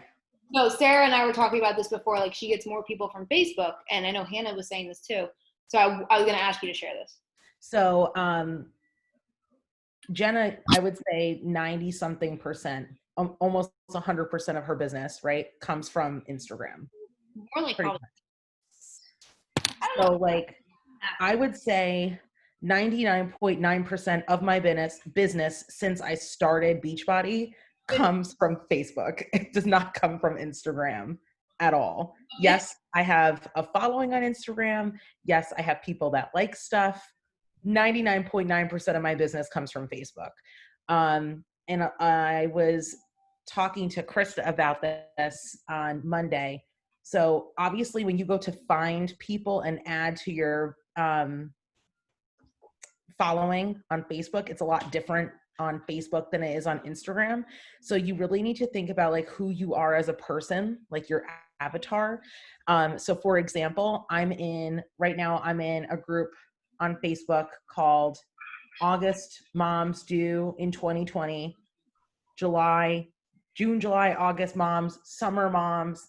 No, Sarah and I were talking about this before. Like she gets more people from Facebook, and I know Hannah was saying this too. So I was going to ask you to share this. So Jenna, I would say 90 something percent, almost 100% of her business, right, comes from Instagram. More like probably. So like, I would say 99.9% of my business since I started Beachbody comes from Facebook. It does not come from Instagram at all. Yes, I have a following on Instagram. Yes, I have people that like stuff. 99.9% of my business comes from Facebook. And I was talking to Krista about this on Monday. So obviously when you go to find people and add to your following on Facebook, it's a lot different on Facebook than it is on Instagram. So you really need to think about like who you are as a person, like your avatar. So for example, right now I'm in a group on Facebook called August Moms Due in 2020, June, July, August moms, summer moms,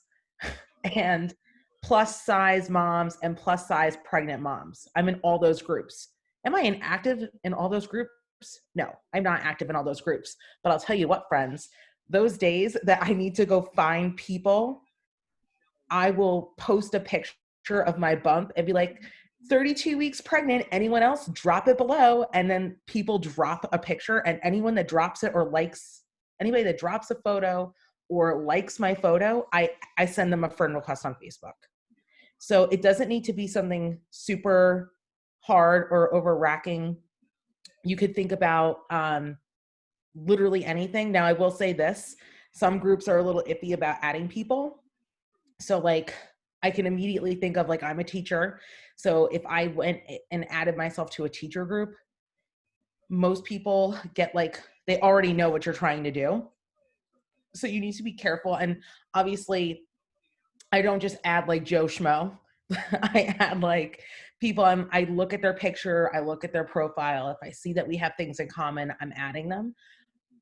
and plus size moms and plus size pregnant moms. I'm in all those groups. Am I inactive in all those groups? No, I'm not active in all those groups. But I'll tell you what, friends, those days that I need to go find people, I will post a picture of my bump and be like, 32 weeks pregnant, anyone else, drop it below. And then people drop a picture, and anyone that drops it or likes, anybody that drops a photo or likes my photo, I send them a friend request on Facebook. So it doesn't need to be something super hard or overracking. You could think about literally anything. Now, I will say this, some groups are a little iffy about adding people. So like, I can immediately think of like, I'm a teacher. So if I went and added myself to a teacher group, most people get like, they already know what you're trying to do. So you need to be careful. And obviously I don't just add like Joe Schmo. I add like people, I look at their picture, I look at their profile. If I see that we have things in common, I'm adding them.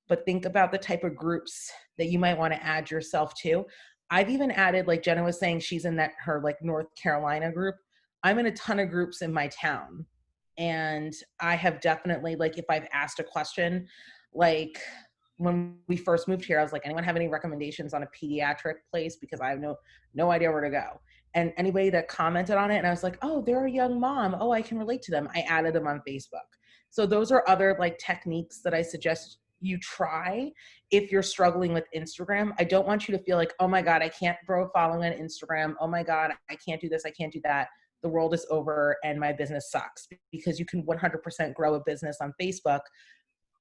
But think about the type of groups that you might want to add yourself to. I've even added, like Jenna was saying, she's in her like North Carolina group. I'm in a ton of groups in my town. And I have definitely, like, if I've asked a question, like when we first moved here, I was like, anyone have any recommendations on a pediatric place? Because I have no idea where to go. And anybody that commented on it, and I was like, oh, they're a young mom. Oh, I can relate to them. I added them on Facebook. So those are other like techniques that I suggest you try if you're struggling with Instagram. I don't want you to feel like, oh my God, I can't grow a following on Instagram. Oh my God, I can't do this. I can't do that. The world is over and my business sucks, because you can 100% grow a business on Facebook,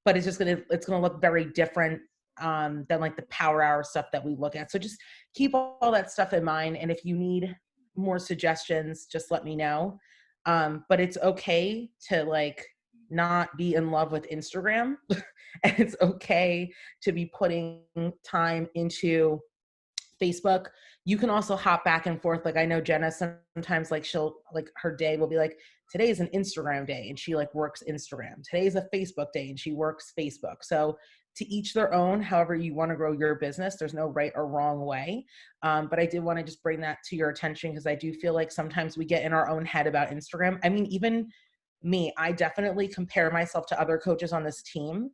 but it's just it's gonna look very different than like the power hour stuff that we look at. So just keep all that stuff in mind. And if you need more suggestions, just let me know. But it's okay to like not be in love with Instagram. And it's okay to be putting time into Facebook. You can also hop back and forth. Like I know Jenna sometimes, like she'll, like her day will be like, today is an Instagram day and she like works Instagram. Today is a Facebook day and she works Facebook. So to each their own, however you want to grow your business, there's no right or wrong way. But I did want to just bring that to your attention, because I do feel like sometimes we get in our own head about Instagram. I mean, even me, I definitely compare myself to other coaches on this team.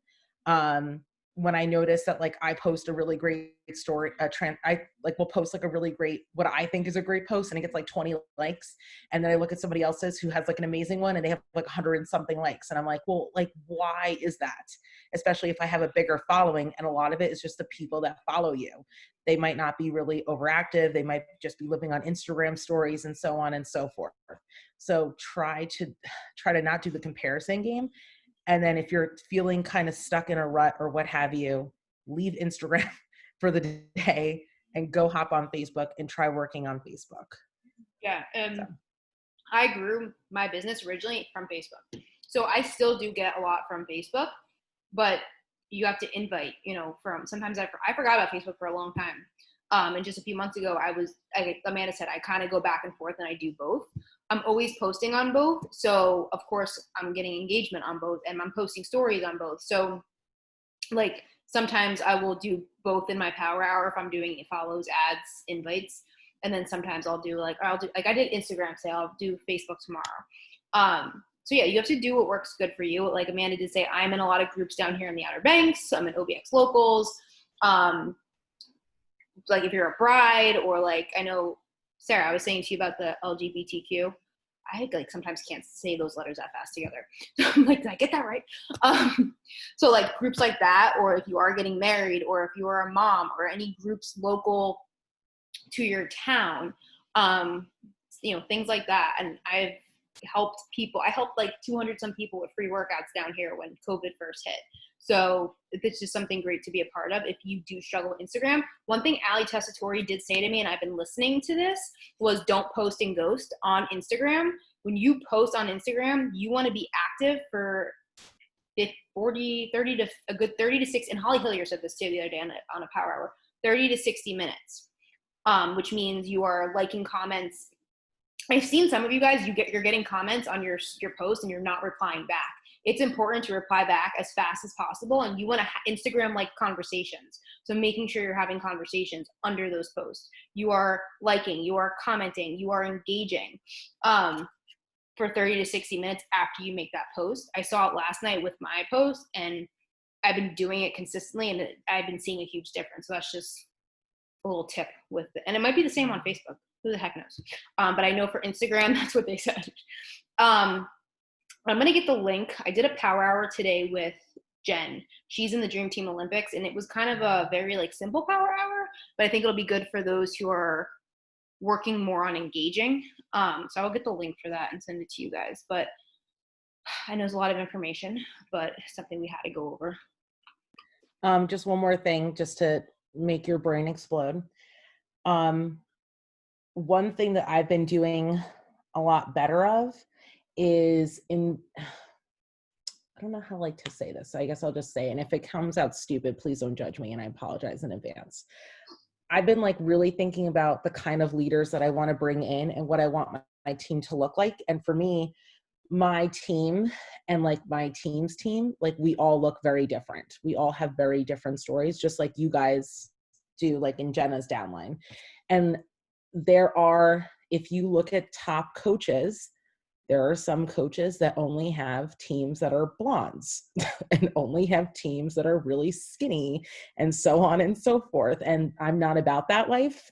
When I notice that like I post a really great story, I like will post like a really great, what I think is a great post, and it gets like 20 likes. And then I look at somebody else's who has like an amazing one and they have like 100 and something likes. And I'm like, well, like, why is that? Especially if I have a bigger following, and a lot of it is just the people that follow you. They might not be really overactive. They might just be living on Instagram stories and so on and so forth. So try to not do the comparison game. And then if you're feeling kind of stuck in a rut or what have you, leave Instagram for the day and go hop on Facebook and try working on Facebook. Yeah. I grew my business originally from Facebook. So I still do get a lot from Facebook, but you have to invite, sometimes I forgot about Facebook for a long time. And just a few months ago, Amanda said, I kind of go back and forth and I do both. I'm always posting on both. So of course I'm getting engagement on both, and I'm posting stories on both. So like sometimes I will do both in my power hour if I'm doing follows, ads, invites. And then sometimes I did Instagram today, I'll do Facebook tomorrow. So yeah, you have to do what works good for you. Like Amanda did say, I'm in a lot of groups down here in the Outer Banks. I'm in OBX Locals. Like if you're a bride, or like, I know, Sarah, I was saying to you about the LGBTQ. I like sometimes can't say those letters that fast together. So I'm like, did I get that right? So like groups like that, or if you are getting married, or if you are a mom, or any groups local to your town, things like that. And I've helped people. I helped like 200 some people with free workouts down here when COVID first hit. So it's just something great to be a part of if you do struggle with Instagram. One thing Ali Tessitore did say to me, and I've been listening to this, was don't post and ghost on Instagram. When you post on Instagram, you want to be active for 30 to a good 30 to 60, and Holly Hillier said this too the other day on a power hour, 30 to 60 minutes, which means you are liking comments. I've seen some of you guys, you're getting comments on your post and you're not replying back. It's important to reply back as fast as possible, and you want to Instagram like conversations. So making sure you're having conversations under those posts. You are liking, you are commenting, you are engaging for 30 to 60 minutes after you make that post. I saw it last night with my post, and I've been doing it consistently, and I've been seeing a huge difference. So that's just a little tip with it. And it might be the same on Facebook. Who the heck knows? But I know for Instagram, that's what they said. I'm going to get the link. I did a power hour today with Jen. She's in the Dream Team Olympics, and it was kind of a very like simple power hour, but I think it'll be good for those who are working more on engaging. So I'll get the link for that and send it to you guys. But I know it's a lot of information, but something we had to go over. Just one more thing, just to make your brain explode. One thing that I've been doing a lot better of is I don't know how I like to say this, so I guess I'll just say, and if it comes out stupid, please don't judge me, and I apologize in advance. I've been like really thinking about the kind of leaders that I want to bring in and what I want my team to look like. And for me, my team and like my team's team, like we all look very different. We all have very different stories, just like you guys do, like in Jenna's downline. And there are, if you look at top coaches, there are some coaches that only have teams that are blondes and only have teams that are really skinny and so on and so forth. And I'm not about that life.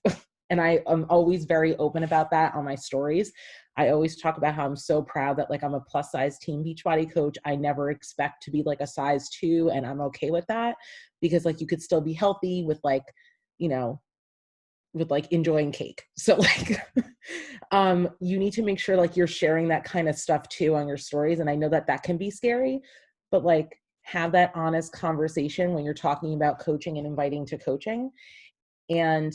And I am always very open about that on my stories. I always talk about how I'm so proud that like I'm a plus size team Beachbody coach. I never expect to be like a size 2, and I'm okay with that, because like you could still be healthy with like, you know, with like enjoying cake. So like, you need to make sure like you're sharing that kind of stuff too on your stories. And I know that that can be scary, but like have that honest conversation when you're talking about coaching and inviting to coaching. And,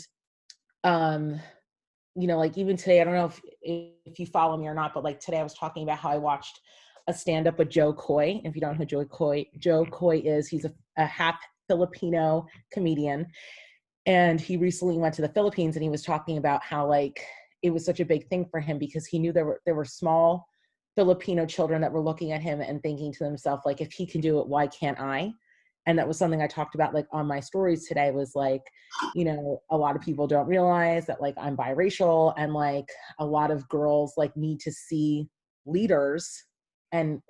you know, like even today, I don't know if you follow me or not, but like today I was talking about how I watched a stand-up with Joe Coy. If you don't know who Joe Coy is, he's a half Filipino comedian. And he recently went to the Philippines, and he was talking about how like it was such a big thing for him because he knew there were small Filipino children that were looking at him and thinking to themselves, like, if he can do it, why can't I? And that was something I talked about like on my stories today, was like, you know, a lot of people don't realize that like I'm biracial, and like a lot of girls like need to see leaders and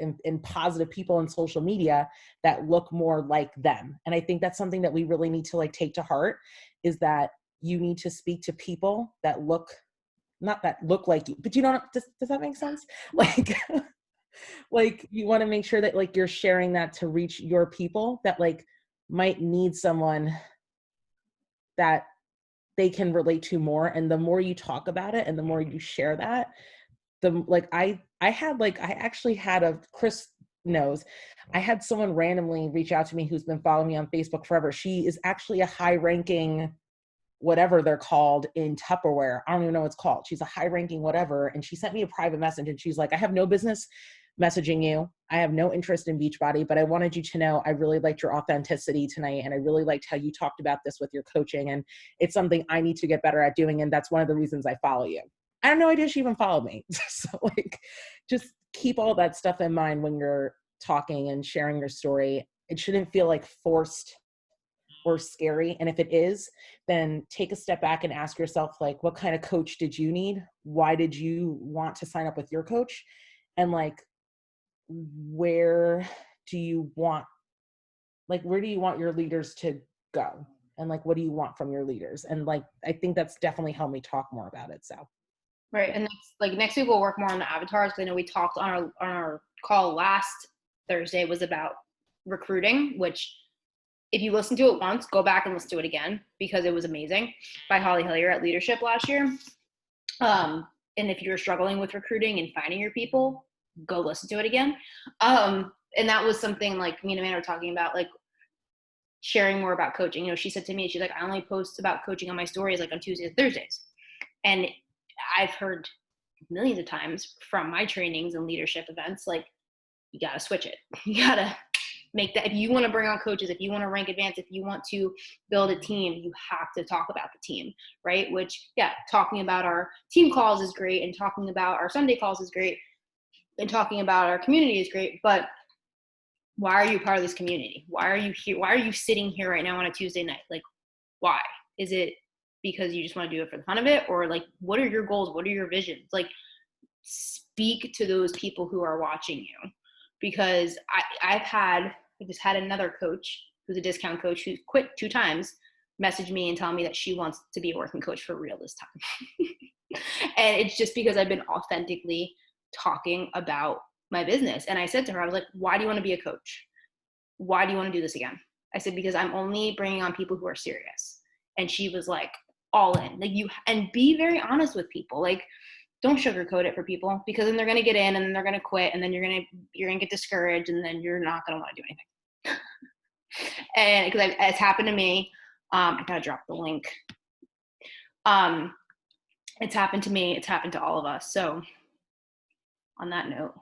positive people on social media that look more like them. And I think that's something that we really need to like take to heart, is that you need to speak to people that look, not that look like you, but you don't, does that make sense? Like, like you want to make sure that like you're sharing that to reach your people that like might need someone that they can relate to more. And the more you talk about it and the more you share that, the like I actually had Chris knows, I had someone randomly reach out to me who's been following me on Facebook forever. She is actually a high ranking, whatever they're called in Tupperware. I don't even know what it's called. She's a high ranking whatever. And she sent me a private message, and she's like, I have no business messaging you. I have no interest in Beachbody, but I wanted you to know I really liked your authenticity tonight. And I really liked how you talked about this with your coaching. And it's something I need to get better at doing. And that's one of the reasons I follow you. I had no idea she even followed me. So like, just keep all that stuff in mind when you're talking and sharing your story. It shouldn't feel like forced or scary. And if it is, then take a step back and ask yourself, like, what kind of coach did you need? Why did you want to sign up with your coach? And like, where do you want your leaders to go? And like, what do you want from your leaders? And like, I think that's definitely helped me talk more about it. So. Right. And next week we'll work more on the avatars. I know we talked on our call last Thursday was about recruiting, which if you listen to it once, go back and listen to it again, because it was amazing, by Holly Hillier at Leadership last year. And if you're struggling with recruiting and finding your people, go listen to it again. And that was something like me and Amanda were talking about, like sharing more about coaching. You know, she said to me, she's like, I only post about coaching on my stories like on Tuesdays and Thursdays. And I've heard millions of times from my trainings and leadership events, like, you got to switch it. You got to make that. If you want to bring on coaches, if you want to rank advance, if you want to build a team, you have to talk about the team, right? Which, yeah, talking about our team calls is great, and talking about our Sunday calls is great, and talking about our community is great. But why are you part of this community? Why are you here? Why are you sitting here right now on a Tuesday night? Like, why? Is it because you just want to do it for the fun of it? Or like, what are your goals? What are your visions? Like, speak to those people who are watching you. Because I just had another coach who's a discount coach who quit 2 times message me and tell me that she wants to be a working coach for real this time. And it's just because I've been authentically talking about my business. And I said to her, I was like, why do you want to be a coach? Why do you want to do this again? I said, because I'm only bringing on people who are serious. And she was like, all in. Like, and be very honest with people. Like, don't sugarcoat it for people, because then they're going to get in and then they're going to quit, and then you're going to get discouraged, and then you're not going to want to do anything. And because it's happened to me, I got to drop the link. It's happened to me. It's happened to all of us. So on that note,